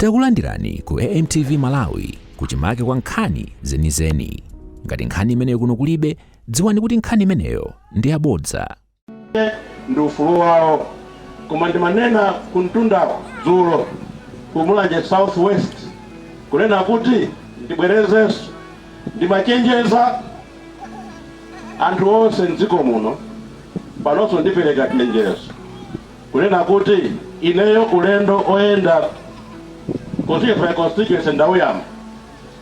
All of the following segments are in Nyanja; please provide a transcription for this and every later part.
Takulandirani ku AMTV Malawi kuchimake kwa nkhani zenizeni. Ngati nkhani imeneyo kuno kulibe, dziwani kuti nkhani imeneyo ndi yabodza. Ndi ufulu wawo koma ndimanena kuntunda dzulo kumulanje southwest kunena kuti ndibwerezenso ndimachenjeza anthu onse mdziko muno panonso ndipereka chenjezo kunena kuti ineyo ulendo oyenda constituency ndauyamba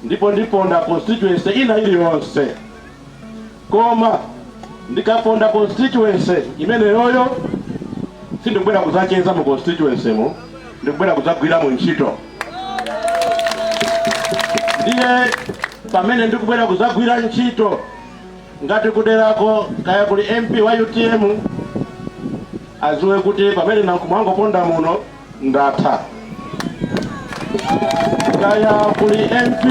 ndipo ndiponda constituency ina iliyonse koma ndikaponda constituency imeneyoyo sindikubwera kuzachenza mu constituency mu ndikubwera kudzagwira mu ntchito. Ndiye pamene ndikubwera kudzagwira ntchito ngati kuderako kaya kuli MP wa UTM aziwe kuti pamene nankumuangoponda muno ndatha. Kaya kuli MP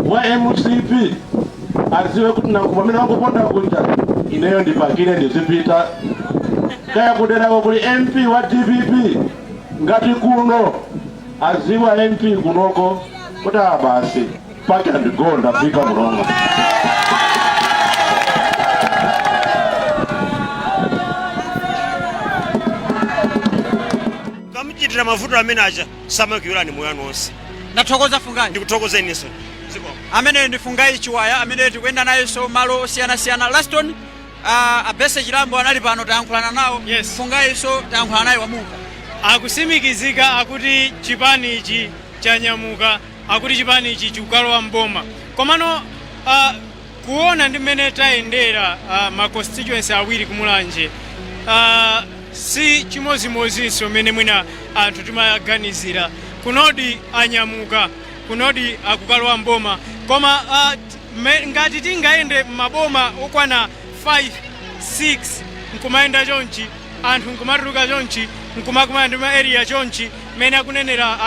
wa MCP aziwe kuti nankupamene wangoponda kunja ineyo ndipakire ndizipita. Kaya kuderako kuli MP wa DPP ngati kuno aziwa MP kunoko kuti basi pake ndigonda fika mulongo. Kamuchitira mavuto amene acha samakuyulani moyo wonse. Ndathokoza Fungai. Ndikuthokoza ininso. Amene ndi Fungai Chiwaya amene tikuyenda naye so malo siyana Laston abese chilambo anali pano tayankhulana nawo. Yes. Fungai so tayankhulana naye wamuka. Akusimikizika akuti chipani ichi chanyamuka, akuti chipani ichi chikukalowa mboma. Komano kuona ndimene tayendera ma constituency awiri kumulanje si chimozimozinso mene mwina anthu timaganizira kunodi anyamuka, kunodi akukalowa mboma, koma ngati tingayende maboma okwana 5 6 nkumayenda chonchi anthu nkumatuluka chonchi nkumakumana ndi ma area chonchi mene akunenera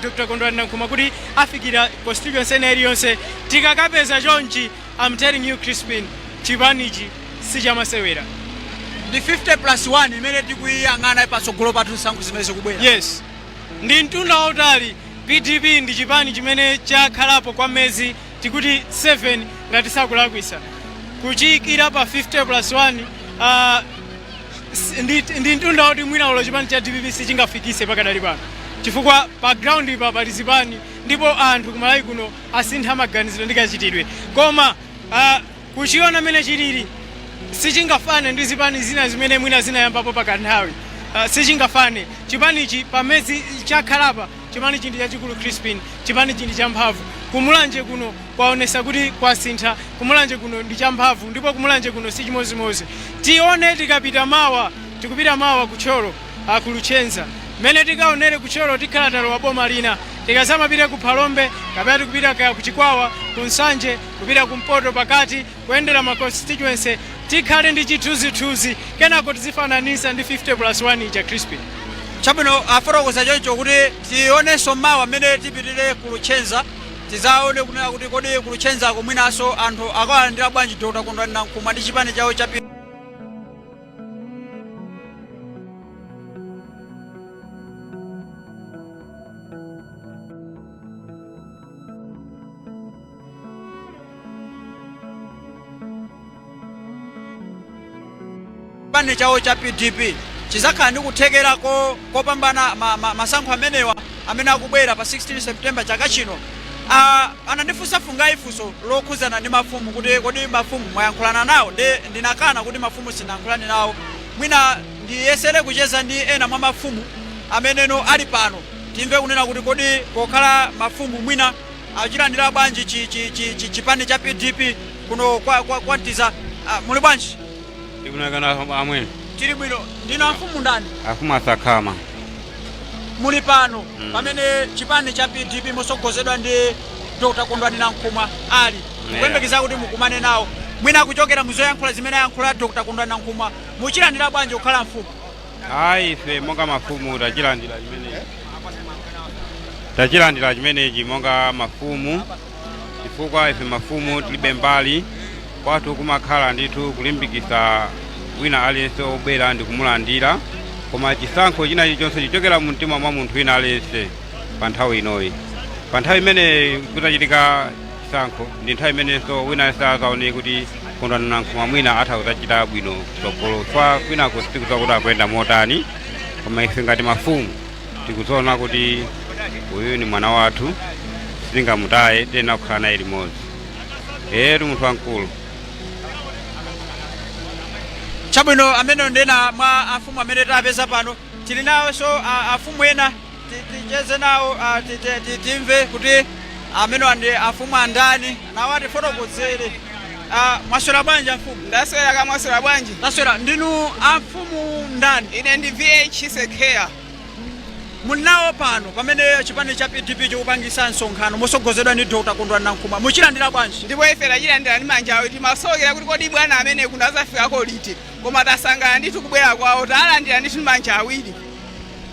Dr. Kondwani Nankhumwa kuti afikira constituency iliyonse tikakapeza chonchi. I'm telling you Crispin, chipanichi sichamasewera. Ndi 50+1 imene tikuyang'ana patsogolo pathu nsankho zimene zikubwera. Yes, ndi mtunda wautali. PDP ndi chipani chimene chakhalapo kwa mezi tikuti 7 ngati sakulakwisa kuchikira pa 50+1 ndi mtunda woti mwina ulo chipani cha DPP sichingafikise pakadali pano chifukwa pa ground ipa pali zipani ndipo anthu kumalawi kuno asintha maganiziro ndikachitidwe koma kuchiona mene chilili sichingafane ndi zipani zina zimene mwina zinayambapo pakanthawi. Sichingafane chipanichi pamezi chakhalapa chipani chindi chachikulu Crispin, chipani chindi champhamvu. Kumulanje kuno kwaonesa kuti kwasintha, kumulanje kuno ndi champhamvu ndipo kumulanje kuno si chimozimozi. Tione tikapita mawa, tikupita mawa kucholo akuluchenza mene tikaonere kucholo tikhala talowa boma lina tikasamapita ku Phalombe kapena tikupita kaya kuchikwawa kunsanje kupita kumpoto pakati kuyendera ma constituency tikhale ndi chithunzithunzi kenako tizifananisa ndi 50+1 cha Crispin. Chabwino afotokoza choncho kuti tionenso mawa amene tipitire kuluchenza tizaone kunena kuti kodi kuluchenza komwinaso anthu akawalandira bwanji Dr. Kondwani Nankhumwa ndi chipani chawo cha chipani chawo cha PDP chizakhala ndi kuthekera kopambana masankho amenewa amene akubwera pa 16 September chaka chino. Anandifunsa Fungai funso lokhuzana ndi mafumu kuti kodi mafumu mwayankhulana nawo. Ndinakana kuti mafumu sinayankhulane nawo. Mwina ndiyesere kucheza ndi ena mwa mafumu ameneno ali pano timve kunena kuti kodi kokhala mafumu mwina achilandira bwanji chipani cha PDP kuno kwatiza. Muli bwanji? Ndikunakana amwene. Tili bwino. Ndina afumu ndani? Afumu asakama. Muli pano pamene chipani cha PDP mosogozedwa ndi Dr. Kondwani Nankhumwa ali kuyembekeza kuti mukumane nawo mwina kuchokera muzoyankhula zimene ayankhula Dr. Kondwani Nankhumwa muchilandira bwanji kukhala mfumu? Ayi ife monga mafumu tachilandira chimenechi monga mafumu chifukwa ife mafumu tilibe mbali kwathu kumakhala ndithu kulimbikitsa wina aliyense obwera ndi kumulandira koma chisankho china chilichonse chichokera mu mtima mwa munthu wina aliyense pa nthawi inoyi. Pa nthawi imene kutachitika chisankho ndi nthawi imenenso wina sazaone kuti kondwani nankhuma mwina atha kudzachita bwino tsogolo fa kwinako sitikudziwa kuti akuyenda motani, koma ife ngati mafumu tikudziona kuti uyu ni mwana wathu sitingamutaye tena kukhala naye limodzi. Etu munthu wamkulu. Chabwino amene ndena mwa afumu amene tapeza pano tili nawo so afumu ena ticheze nawo timve kuti amene andi afumu andani nawo atifotokozere. Mwaswera bwanji afumu? Ndaswera kama mwaswera bwanji? Ndaswera. Ndinu afumu ndani? Ine ndi VH Sekheya. Munawo pano pamene chipani cha PDP chikupangisa nsonkhano mosogozedwa ndi Dr. Kondwani Nankhuma muchilandira bwanji? Ndipo ife tachilandira ndi manja awiri timasokera kuti kodi bwana amene kuno azafikako liti, koma tasangana ndithu kubwera kwawo talandira ndithu ndi manja awiri.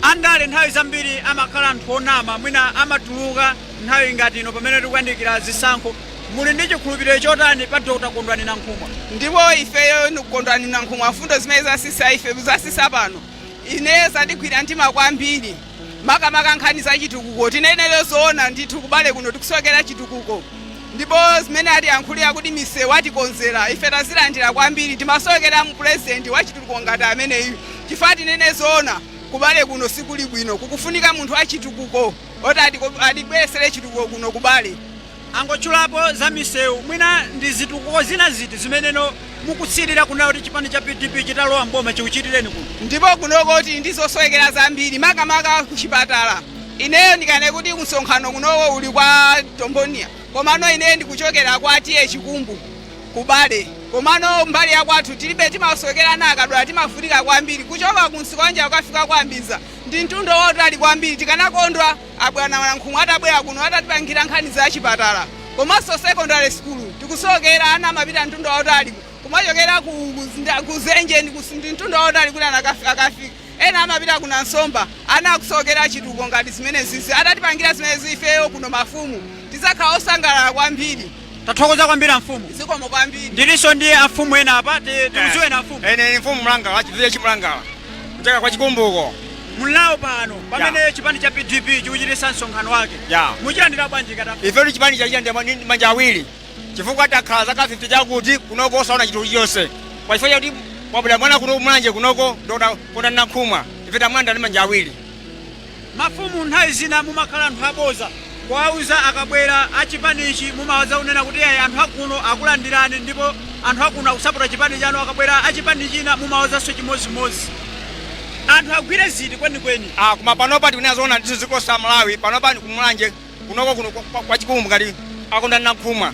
Andale nthawi zambiri amakhala anthu onama mwina amatuluka nthawi ngati ino pamene tikuyandikira zisankho. Muli ndi chikhulupiriro chotani pa Dr. Kondwani Nankhuma? Ndipo ifeyo Kondwani Nankhuma fundo zimene zasisa ife zasisa pano ine zatigwira mtima kwambiri. Makamaka nkhani za chitukuko tinenero zoona ndithu kubale kuno tikusokera chitukuko. Ndipo zimene atiyankhulira kuti misewu atikonzera ife tazilandira kwambiri timasokera mu president wa chitukuko ngati ameneyu. Chifukwa tinene zoona kubale kuno sikuli bwino, kukufunika munthu wa chitukuko oti atibweresere chitukuko kuno kubale. Angotchulapo za misewu mwina ndi zitukuko zina ziti zimeneno mukutsirira kunayo kuti chipani cha PDP chitalowa mboma chikuchitireni kuno? Ndipo kunoko kuti ndizosowekera zambiri makamaka kuchipatala. Ineyo ndikane kuti msonkhano kunowo uli kwa Tombonia, komano ineyo ndikuchokera kwa tiye chikumbu kubale, komano mbali ya kwathu tilibe timasowekera nakadwala timavutika kwambiri kuchoka kunsikonja kukafika kwambiza ndi mtundo wotali kwambiri. Tikanakondwa abwana Nankhuma atabwera kuno atatipangira nkhani za chipatala. Komanso secondary school tikusokera ana amapita mtundo wotali kumachokera ku Zenje ndi mtundo wotali kuti akafika. Ena amapita kuna Nsomba ana akusokera chitukuko ngati zimene zizi atatipangira zimene zifeyo kuno mafumu tizakhala osangalala kwambiri. Tathokoza kwambiri mfumu. Zikomo kwambiri. Ndilinso ndi afumu ena apa tikuziwe na afumu. Ene mfumu Mlangala chivile chimlangala kucheka kwa chikumbuko. Mulawo pano pamene chipani cha PDP chikuchitisa nsonkhano wake muchilandira bwanji kata? Ife chipani chachilandira ndi manja awiri chifukwa takhala zaka 50 chakuti kunoko osaona chinthu chilichonse. Kwa chifukwa kuti wabula mwana kuno Mulanje kunoko Dr. Kondwani Nankhuma ife tamwanda ndi manja awiri. Mafumu nthawi zina mumakhala anthu aboza kuwauza akabwera achipanichi mumawaza unena kuti ayi anthu akuno akulandirani ndipo anthu akuno akusapota chipani chanu, akabwera achipani china mumawazanso chimozimozi. Anthu agwire ziti kwenikweni? Kuma panopa tikunena zoona ndithu zikosa Malawi panopa ndi kumulanje kunoko kuno kwa chikumbu ngati Kondwani Nankhuma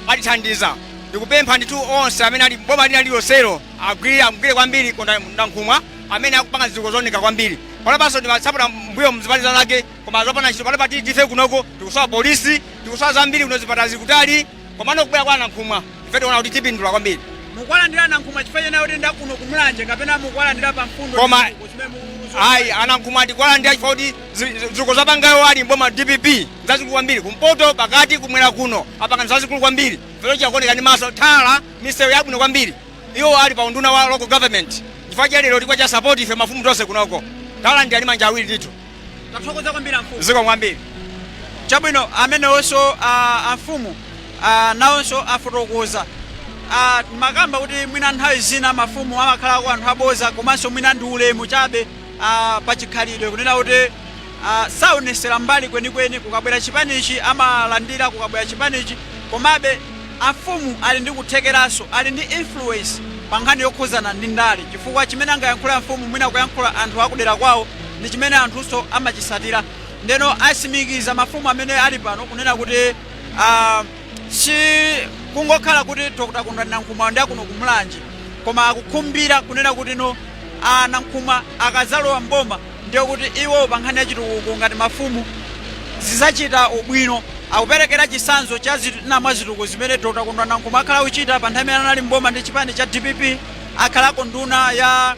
atithandiza. Ndikupempha ndithu onse amene ali boma lina lilosero agwire kwambiri Kondwani Nankhuma amene akupanga zitukuko zooneka kwambiri. Panopanso ndimasapota mbuyo mzipatala zake koma zopanda ntchito panopa tife kunoko tikusowa polisi tikusowa zambiri kuno zipatala zikutali komano kubwera kwa Nankhuma ife tiona kuti tipindula kwambiri. Mukwalandira Nankhuma chifukwa chena kuti ndakuno kumulanje kapena mukwalandira pa mfundo? Koma ayi Nankhuma tikwalandira chifukwa kuti zitukuko zapangayo ali mboma DPP zazikulu kwambiri kumpoto pakati kumwera kuno apanga zazikulu kwambiri vero chakuoneka ndi maso thala misewu yabwino kwambiri. Iwo ali pa unduna wa local government chifukwa cha lero tikwa cha support ife mafumu tonse kunoko talandira ndi manja awiri ndithu. Tathokoza kwambiri mfumu. Zikomo kwambiri. Chabwino amene onso amfumu nawonso afotokoza makamba kuti mwina nthawi zina mafumu amakhala kwa anthu aboza komanso mwina ndi ulemu chabe pa chikhalidwe kunena kuti saonesera mbali kwenikweni kukabwera chipanichi amalandira kukabwera chipanichi, komabe afumu ali ndi kuthekeranso ali ndi influence pa nkhani yokhuzana ndi ndale chifukwa chimene angayankhula mfumu mwina kuyankhula anthu akudera kwawo ndi chimene anthunso amachisatira. Ndeno asimikiza mafumu amene ali pano kunena kuti si kungokhala kuti Dr. Kondwani Nankhuma ndi akuno kumulanje koma akukhumbira kunena kuti no Nankhuma akazalowa mboma ndiyo kuti iwo pa nkhani ya chitukuko ngati mafumu zizachita ubwino akuperekera chisanzo cha namwa zitukuko zimene Dr. Kondwani Nankhuma akhala uchita pa nthawi imene anali mboma ndi chipani cha DPP akhalako nduna ya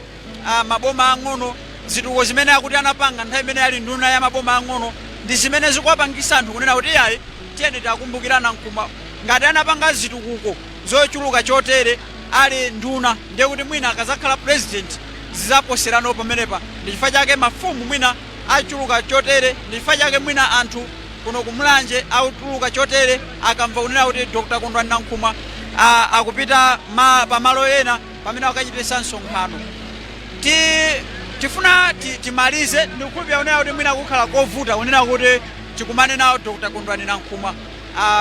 maboma ang'ono. Zitukuko zimene akuti anapanga nthawi imene ali nduna ya maboma ang'ono ndi zimene zikuwapangisa anthu kunena kuti yayi tiyeni takumbukira Nankhuma ngati anapanga zitukuko zochuluka chotere ali nduna ndiye kuti mwina akazakhala president zizaposerano pamenepa. Ndi chifukwa chake mafumu mwina achuluka chotere ndifa chake mwina anthu kuno kumulanje autuluka chotere akamva kunena kuti Dr. Kondwani Nankhumwa akupita pamalo ena pamene akachitisa msonkhano. Tifuna timalize ndikukhulupirira kunena kuti mwina kukhala kovuta kunena kuti tikumane nawo Dr. Kondwani Nankhumwa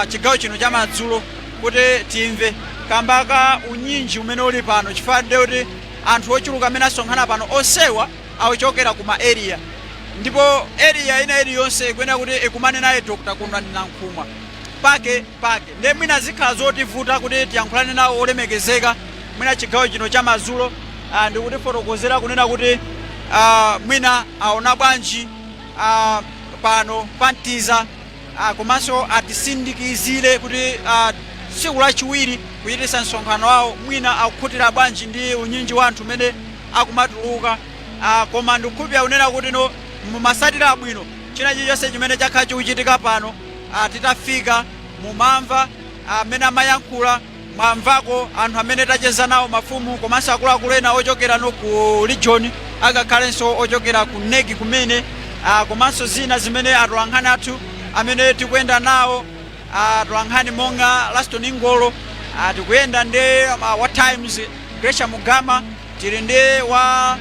chigawo chino cha madzulo kuti timve kambaka unyinji umene uli pano chifukwa kuti anthu ochuluka amene asonkhana pano osewa akuchokera kuma area ndipo area ina iliyonse ikuyenda kuti ikumane naye Dr. Kondwani Nankhumwa pake ndiye mwina zikhala zotivuta kuti tiyankhulane nawo olemekezeka mwina chigawo chino cha madzulo ndikuti fotokozera kunena kuti mwina aona bwanji pano pantiza komanso atisindikizire kuti tsiku lachiwiri kuchitisa msonkhano wawo mwina akukhutira bwanji ndi unyinji wa anthu umene akumatuluka koma ndikukhulupirira kunena kuti no mumasatira abwino china chilichonse chimene chakhala chikuchitika pano titafika mumamva amene amayankhula mwamvako anthu amene tacheza nawo mafumu komanso akuluakulu ena ochokera no ku region akakhalenso ochokera ku negi kumene komanso zina zimene atolankhani athu amene tikuyenda nawo atolankhani monga Laston Ngolo tikuyenda ndi wa Times Gracia Mugama tili ndi wa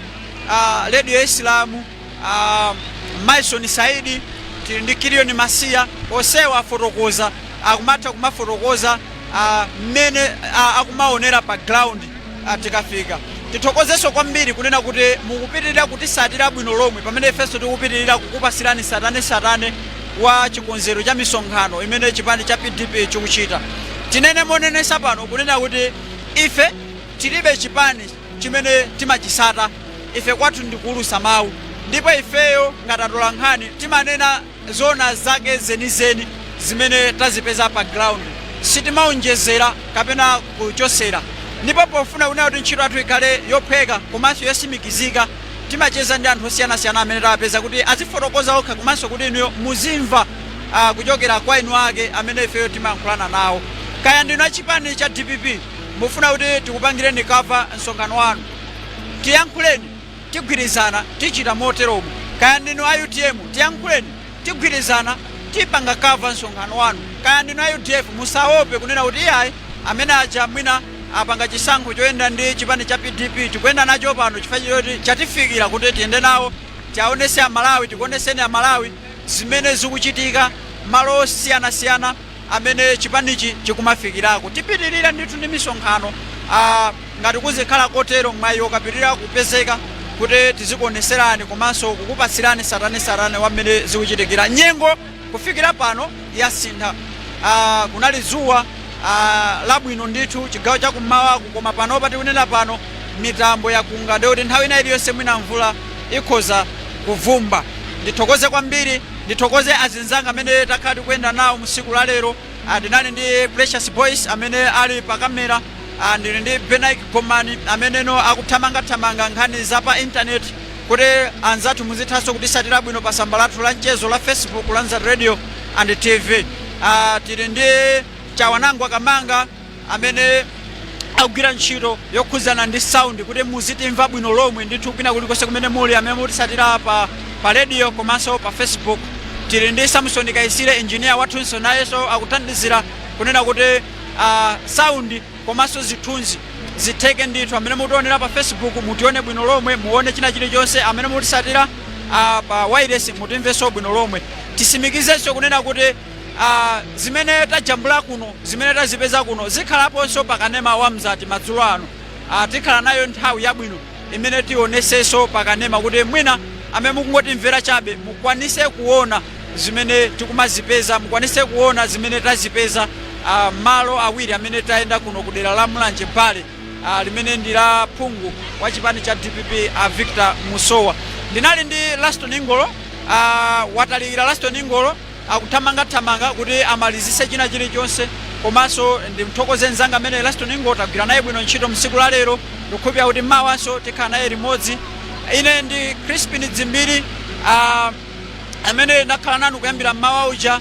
Radio Islam Maison Saidi tili ndi Kilioni Masia osewa fotokoza akumatha kumafotokoza mmene akumaonera pa ground tikafika. Tithokozenso kwambiri kunena kuti mukupitirira kutisatira bwino lomwe pamene ifenso tikupitirira kukupasirani satane wa chikonzero cha misonkhano imene chipani cha PDP chikuchita. Tinene monenesa pano kunena kuti ife tilibe chipani chimene timachisata, ife kwathu ndikulusa mawu ndipo ifeyo ngati atolankhani timanena zona zake zenizeni zimene tazipeza pa ground, sitimaonjezera kapena kuchosera. Ndipo pofuna kunena kuti ntchito yathu ikhale yophweka komanso yosimikizika timacheza ndi anthu osiyanasiyana amene tapeza kuti azifotokoza okha komanso kuti inuyo muzimva kuchokera kwa inu ake amene ifeyo timayankhulana nawo. Kaya ndinu achipani cha DPP mufuna kuti tikupangireni kava msonkhano wanu, tiyankhuleni tigwirizana tichita moteromo. Kaya ndinu a UTM tiyankhuleni tigwirizana tipanga kava msonkhano wanu. Kaya ndinu a UDF musaope kunena kuti iyayi amene aja mwina apanga chisankho choyenda ndi chipani cha PDP tikuyenda nacho pano chifukwa choti chatifikira kuti tiyende nawo tiaonese Amalawi tikuoneseni Amalawi zimene zikuchitika malo osiyanasiyana amene chipanichi chikumafikirako. Tipitirira ndithu ndi misonkhano ngati kuzikhala kotero mwayi ukapitirira kupezeka kuti tizikuoneserani komanso kukupasirani satane wamene zikuchitikira. Nyengo kufikira pano yasintha, kunali zuwa labwino ndithu chigawo chakummawa koma panopa tikunena pano mitambo yakunga ndikuti nthawi ina iliyonse mwina mvula ikhoza kuvumba. Ndithokoze kwambiri, ndithokoze azinzanga amene takhala tikuyenda nawo musiku la lero. Ndinali ndi Precious Boys amene ali pa kamera, ndili ndi Benaik Komani amene no akuthamangathamanga nkhani za pa internet kuti anzathu muzithanso kutisatira bwino pa tsamba lathu la mchezo la Facebook la Nzati Radio and TV. Tili ndi Chawanangwa Kamanga amene akugwira ntchito yokhuzana ndi sound kuti muzitimva bwino lomwe ndithu kwina kulikonse kumene muli amene mutisatira pa radio komanso pa Facebook. Tili ndi Samson Kaisire engineer wathunso nayenso akuthandizira kunena kuti sound komanso zithunzi zitheke ndithu. Amene mutionera pa Facebook mutione bwino lomwe, muone china chilichonse amene mutisatira pa wireless mutimvenso bwino lomwe. Tisimikizenso kunena kuti zimene tajambula kuno zimene tazipeza kuno zikhalaponso pakanema wa Mzati madzulo ano. Tikhala nayo nthawi yabwino imene tionesenso pakanema kuti mwina amene mukungotimvera chabe mukwanise kuona zimene tikumazipeza, mukwanise kuona zimene tazipeza malo awiri amene tayenda kuno kudera la Mulanje Bale limene ndi la phungu wa chipani cha DPP Victor Musowa. Ndinali ndi Laston Ngolo, watalikira Laston Ngolo akuthamangathamanga kuti amalizise china chilichonse komanso ndimthokoze nzanga amene Laston Ngolo tagwira naye bwino ntchito msiku la lero, ndikukhulupirira kuti mawanso tikhala naye limodzi. Ine ndi Crispin Dzimbiri amene ndakhala nanu kuyambira mmawa uja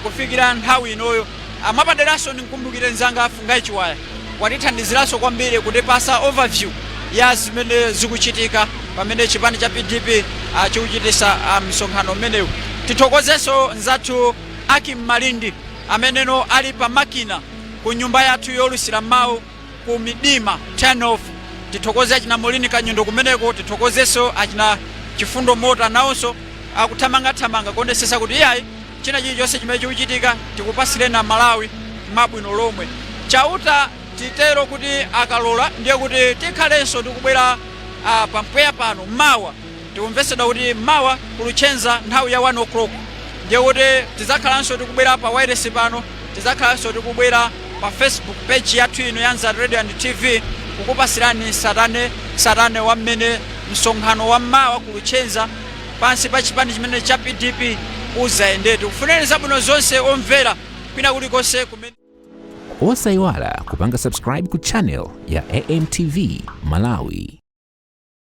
kufikira nthawi inoyo. Mwapaderanso ndikumbukire nzanga Afungai Chiwaya watithandiziranso kwambiri kutipasa overview ya zimene zikuchitika pamene chipani cha PDP chikuchitisa msonkhano umenewu. Tithokozenso nzathu Akim Malindi ameneno ali pa makina ku nyumba yathu yolusira mawu ku Midima Turnoff. Tithokoze achina Molini Kanyundo kumeneko, tithokozenso achina Chifundo Mota nawonso akuthamanga kuonesesa kuti iyayi china chilichonse chimene chikuchitika tikupasire na Malawi mabwino lomwe. Chauta titero kuti akalola ndiye kuti tikhalenso tikubwera pampweya pano mawa, tikumvesedwa kuti mawa kuluchenza nthawi ya 1 o'clock ndiye kuti tizakhalanso tikubwera pa wireless pano, tizakhalanso tikubwera pa Facebook page yathu ino ya Nzati Radio and TV kukupasirani satane wa mmene msonkhano wa mawa kuluchenza pansi pa chipani chimene cha PDP uzayende. Tikufuneni zabwino zonse omvera kwina kulikonse kumene. Osayiwala kupanga subscribe ku channel ya AMTV Malawi.